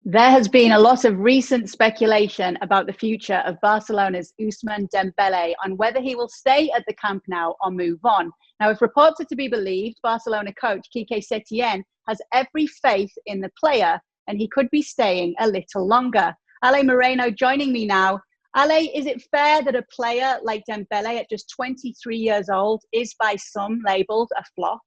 There has been a lot of recent speculation about the future of Barcelona's Ousmane Dembele on whether he will stay at the Camp Nou or move on. Now, if reports are to be believed, Barcelona coach Quique Setien has every faith in the player and he could be staying a little longer. Ale Moreno joining me now. Ale, is it fair that a player like Dembele at just 23 years old is by some labelled a flop?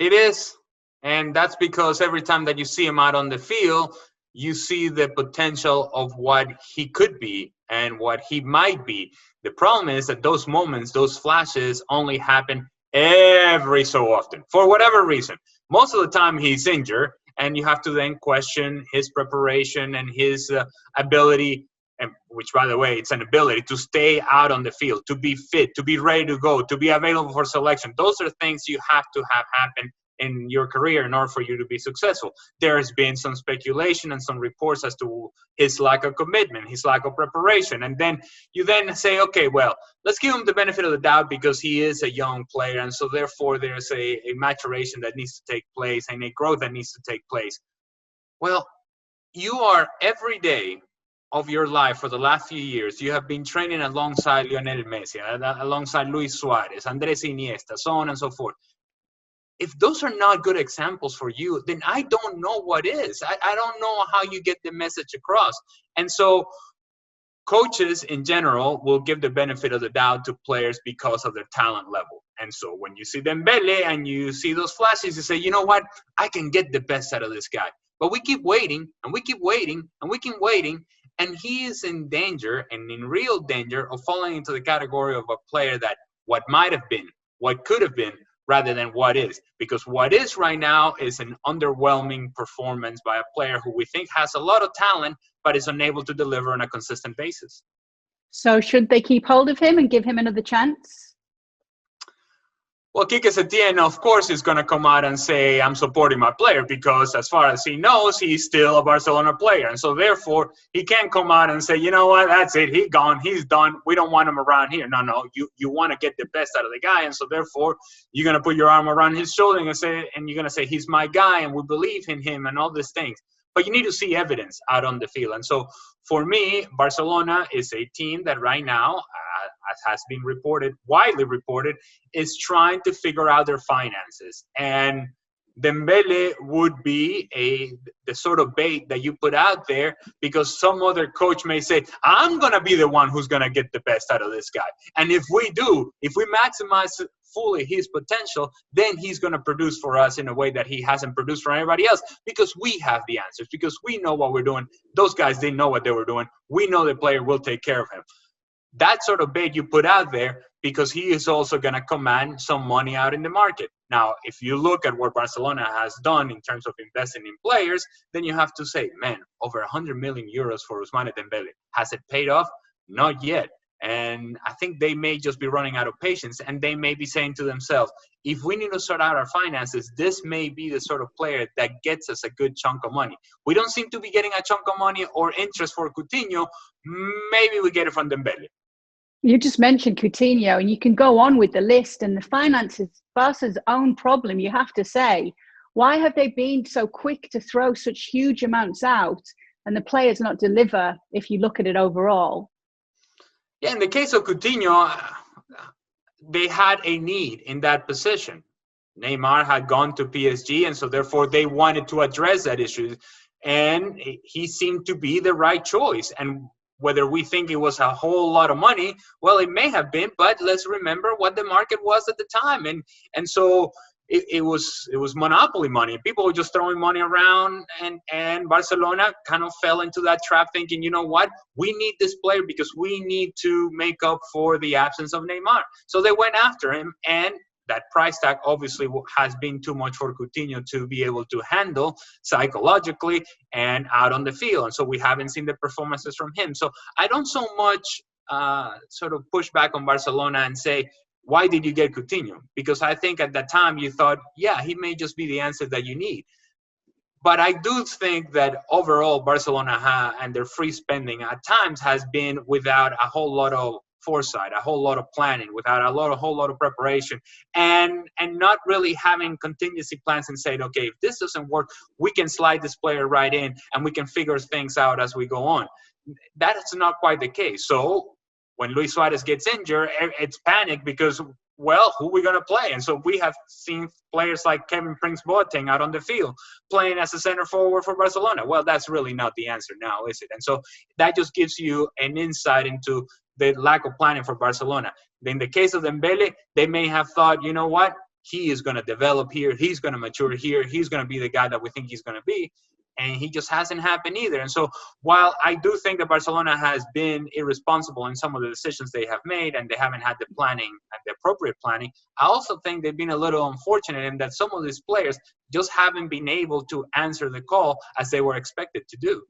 It is. And that's because every time that you see him out on the field, you see the potential of what he could be and what he might be. The problem is that those moments, those flashes only happen every so often for whatever reason. Most of the time he's injured, and you have to then question his preparation and his ability, and which, by the way, it's an ability to stay out on the field, to be fit, to be ready to go, to be available for selection. Those are things you have to have happen in your career in order for you to be successful. There has been some speculation and some reports as to his lack of commitment, his lack of preparation. And then you then say, okay, well, let's give him the benefit of the doubt because he is a young player. And so therefore there's a maturation that needs to take place and a growth that needs to take place. Well, you are every day of your life for the last few years, you have been training alongside Lionel Messi, alongside Luis Suarez, Andres Iniesta, so on and so forth. If those are not good examples for you, then I don't know what is. I don't know how you get the message across. And so coaches in general will give the benefit of the doubt to players because of their talent level. And so when you see Dembele and you see those flashes, you say, you know what? I can get the best out of this guy. But we keep waiting and we keep waiting and we keep waiting. And he is in danger and in real danger of falling into the category of a player that what might have been, what could have been, rather than what is. Because what is right now is an underwhelming performance by a player who we think has a lot of talent, but is unable to deliver on a consistent basis. So should they keep hold of him and give him another chance? Well, Quique Setien, of course, is going to come out and say, I'm supporting my player, because as far as he knows, he's still a Barcelona player. And so therefore, he can't come out and say, you know what, that's it, he's gone, he's done, we don't want him around here. No, you want to get the best out of the guy. And so therefore, you're going to put your arm around his shoulder and you're going to say, he's my guy and we believe in him and all these things. But you need to see evidence out on the field. And so for me, Barcelona is a team that right now, as has been reported, widely reported, is trying to figure out their finances. And Dembeles would be the sort of bait that you put out there, because some other coach may say, I'm going to be the one who's going to get the best out of this guy. And if we maximize fully his potential, then he's going to produce for us in a way that he hasn't produced for anybody else, because we have the answers, because we know what we're doing. Those guys didn't know what they were doing. We know the player will take care of him. That sort of bait you put out there, because he is also going to command some money out in the market. Now, if you look at what Barcelona has done in terms of investing in players, then you have to say, man, over 100 million euros for Ousmane Dembele. Has it paid off? Not yet. And I think they may just be running out of patience, and they may be saying to themselves, if we need to sort out our finances, this may be the sort of player that gets us a good chunk of money. We don't seem to be getting a chunk of money or interest for Coutinho. Maybe we get it from Dembele. You just mentioned Coutinho, and you can go on with the list, and the finances, Barca's own problem, you have to say. Why have they been so quick to throw such huge amounts out and the players not deliver if you look at it overall? Yeah, in the case of Coutinho, they had a need in that position. Neymar had gone to PSG, and so therefore they wanted to address that issue. And he seemed to be the right choice. And whether we think it was a whole lot of money, well, it may have been, but let's remember what the market was at the time. And so it was monopoly money. People were just throwing money around, and Barcelona kind of fell into that trap thinking, you know what, we need this player because we need to make up for the absence of Neymar. So they went after him, and that price tag obviously has been too much for Coutinho to be able to handle psychologically and out on the field. And so we haven't seen the performances from him. So I don't so much sort of push back on Barcelona and say, why did you get Coutinho? Because I think at that time you thought, yeah, he may just be the answer that you need. But I do think that overall Barcelona and their free spending at times has been without a whole lot of foresight, a whole lot of planning, without a whole lot of preparation, and not really having contingency plans and saying, okay, if this doesn't work, we can slide this player right in and we can figure things out as we go on. That's not quite the case. So when Luis Suarez gets injured, it's panic because, well, who are we going to play? And so we have seen players like Kevin Prince Boateng out on the field playing as a center forward for Barcelona. Well, that's really not the answer now, is it? And so that just gives you an insight into the lack of planning for Barcelona. In the case of Dembele, they may have thought, you know what? He is going to develop here. He's going to mature here. He's going to be the guy that we think he's going to be. And he just hasn't happened either. And so while I do think that Barcelona has been irresponsible in some of the decisions they have made and they haven't had the planning and the appropriate planning, I also think they've been a little unfortunate in that some of these players just haven't been able to answer the call as they were expected to do.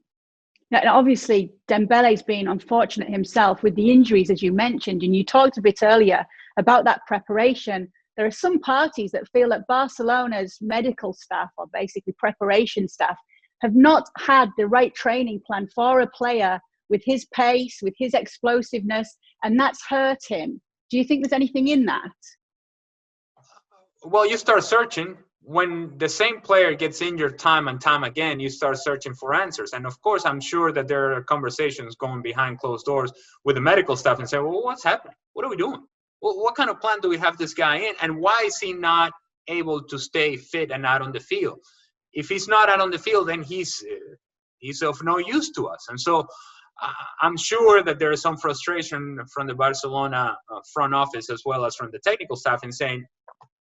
Now, obviously, Dembele's been unfortunate himself with the injuries, as you mentioned, and you talked a bit earlier about that preparation. There are some parties that feel that Barcelona's medical staff, or basically preparation staff, have not had the right training plan for a player with his pace, with his explosiveness, and that's hurt him. Do you think there's anything in that? Well, you start searching. When the same player gets injured time and time again, you start searching for answers. And of course, I'm sure that there are conversations going behind closed doors with the medical staff and say, well, what's happening? What are we doing? Well, what kind of plan do we have this guy in? And why is he not able to stay fit and out on the field? If he's not out on the field, then he's of no use to us. And so I'm sure that there is some frustration from the Barcelona front office as well as from the technical staff in saying,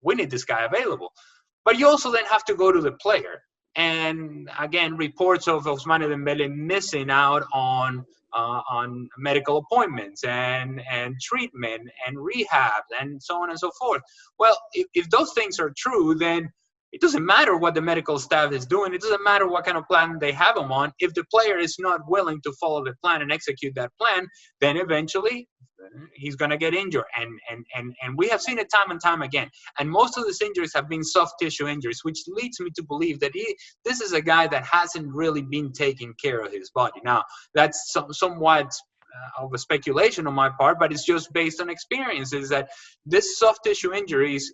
we need this guy available. But you also then have to go to the player. And again, reports of Ousmane Dembele missing out on medical appointments and treatment and rehab and so on and so forth. Well, if those things are true, then it doesn't matter what the medical staff is doing. It doesn't matter what kind of plan they have him on. If the player is not willing to follow the plan and execute that plan, then eventually he's going to get injured. And we have seen it time and time again. And most of these injuries have been soft tissue injuries, which leads me to believe that this is a guy that hasn't really been taking care of his body. Now, that's somewhat of a speculation on my part, but it's just based on experiences that this soft tissue injuries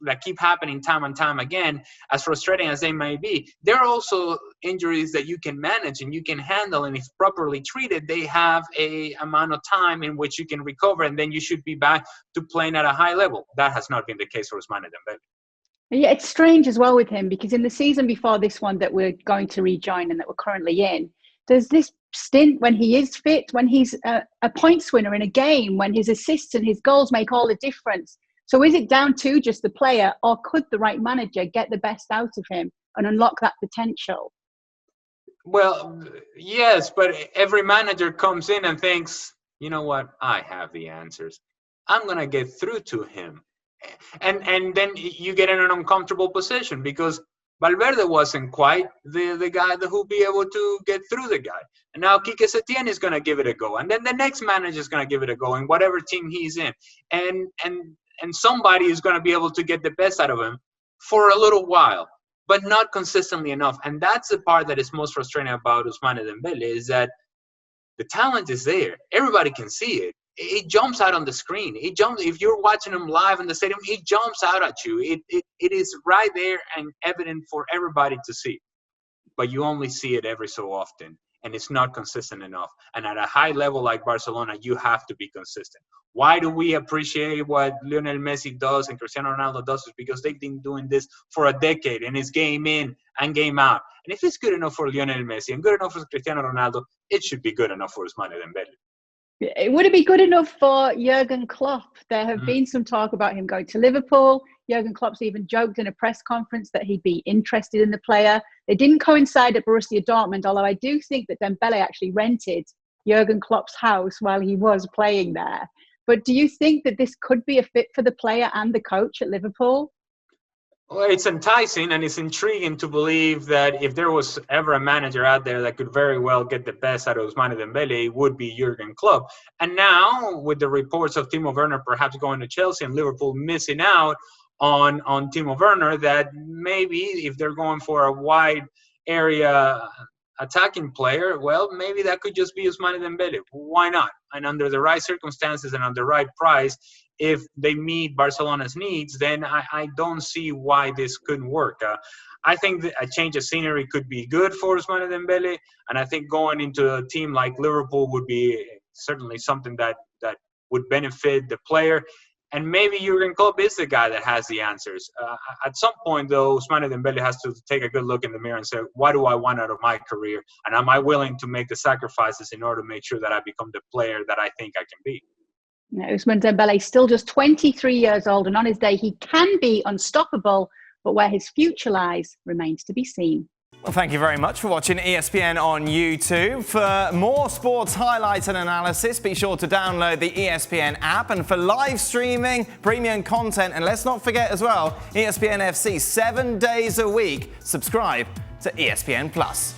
that keep happening time and time again, as frustrating as they may be, there are also injuries that you can manage and you can handle, and if properly treated, they have a amount of time in which you can recover, and then you should be back to playing at a high level. That has not been the case for Ousmane Dembele. Yeah, it's strange as well with him, because in the season before this one that we're going to rejoin and that we're currently in, there's this stint when he is fit, when he's a points winner in a game, when his assists and his goals make all the difference. So is it down to just the player, or could the right manager get the best out of him and unlock that potential? Well, yes, but every manager comes in and thinks, you know what, I have the answers. I'm going to get through to him. And then you get in an uncomfortable position because Valverde wasn't quite the guy that who'll be able to get through the guy. And now Quique Setien is going to give it a go. And then the next manager is going to give it a go in whatever team he's in. And somebody is going to be able to get the best out of him for a little while, but not consistently enough. And that's the part that is most frustrating about Ousmane Dembele, is that the talent is there. Everybody can see it. It jumps out on the screen. It jumps. If you're watching him live in the stadium, it jumps out at you. It is right there and evident for everybody to see. But you only see it every so often, and it's not consistent enough. And at a high level like Barcelona, you have to be consistent. Why do we appreciate what Lionel Messi does and Cristiano Ronaldo does? Is because they've been doing this for a decade, and it's game in and game out. And if it's good enough for Lionel Messi and good enough for Cristiano Ronaldo, it should be good enough for Ousmane Dembele. Would it be good enough for Jurgen Klopp? There have been some talk about him going to Liverpool. Jurgen Klopp's even joked in a press conference that he'd be interested in the player. They didn't coincide at Borussia Dortmund, although I do think that Dembele actually rented Jurgen Klopp's house while he was playing there. But do you think that this could be a fit for the player and the coach at Liverpool? Well, it's enticing and it's intriguing to believe that if there was ever a manager out there that could very well get the best out of Ousmane Dembele, it would be Jurgen Klopp. And now, with the reports of Timo Werner perhaps going to Chelsea and Liverpool missing out on Timo Werner, that maybe if they're going for a wide area attacking player, well, maybe that could just be Ousmane Dembele. Why not? And under the right circumstances and on the right price, if they meet Barcelona's needs, then I don't see why this couldn't work. I think that a change of scenery could be good for Ousmane Dembele, and I think going into a team like Liverpool would be certainly something that would benefit the player. And maybe Jurgen Klopp is the guy that has the answers. At some point, though, Ousmane Dembele has to take a good look in the mirror and say, what do I want out of my career? And am I willing to make the sacrifices in order to make sure that I become the player that I think I can be? Now, Ousmane Dembele is still just 23 years old, and on his day, he can be unstoppable, but where his future lies remains to be seen. Well, thank you very much for watching ESPN on YouTube. For more sports highlights and analysis, be sure to download the ESPN app. And for live streaming, premium content, and let's not forget as well, ESPN FC 7 days a week. Subscribe to ESPN Plus.